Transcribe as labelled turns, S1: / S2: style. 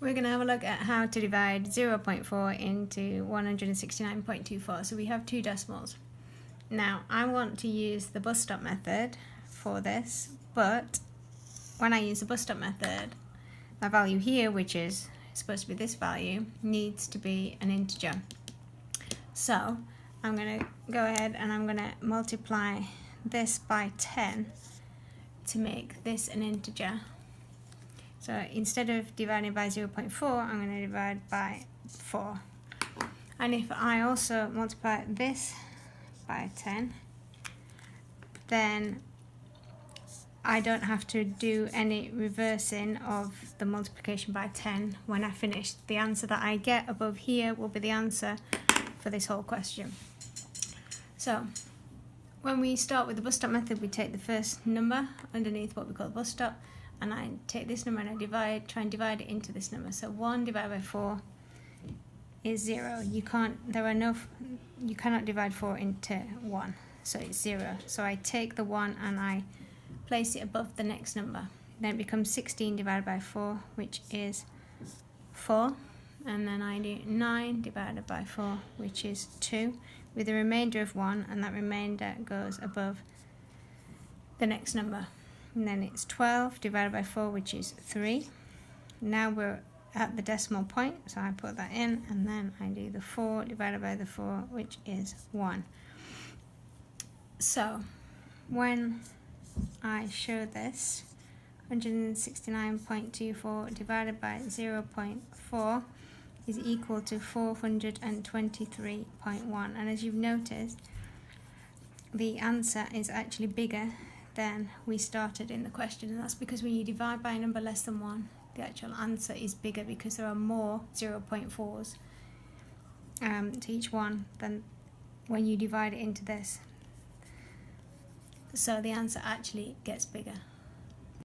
S1: We're going to have a look at how to divide 0.4 into 169.24. So we have two decimals. Now I want to use the bus stop method for this, but when I use the bus stop method, my value here, which is supposed to be this value, needs to be an integer. So I'm going to go ahead and I'm going to multiply this by 10 to make this an integer. So instead of dividing by 0.4, I'm going to divide by 4. And if I also multiply this by 10, then I don't have to do any reversing of the multiplication by 10 when I finish. The answer that I get above here will be the answer for this whole question. So when we start with the bus stop method, we take the first number underneath what we call the bus stop, and I take this number and I try and divide it into this number. So 1 divided by 4 is 0. You cannot divide 4 into 1, so it's 0. So I take the 1 and I place it above the next number. Then it becomes 16 divided by 4, which is 4. And then I do 9 divided by 4, which is 2, with a remainder of 1, and that remainder goes above the next number. And then it's 12 divided by 4, which is 3. Now we're at the decimal point, so I put that in, and then I do the 4 divided by the 4, which is 1. So when I show this, 169.24 divided by 0.4 is equal to 423.1, and as you've noticed, the answer is actually bigger than we started in the question, and that's because when you divide by a number less than 1, the actual answer is bigger because there are more 0.4s to each one than when you divide it into this. So the answer actually gets bigger.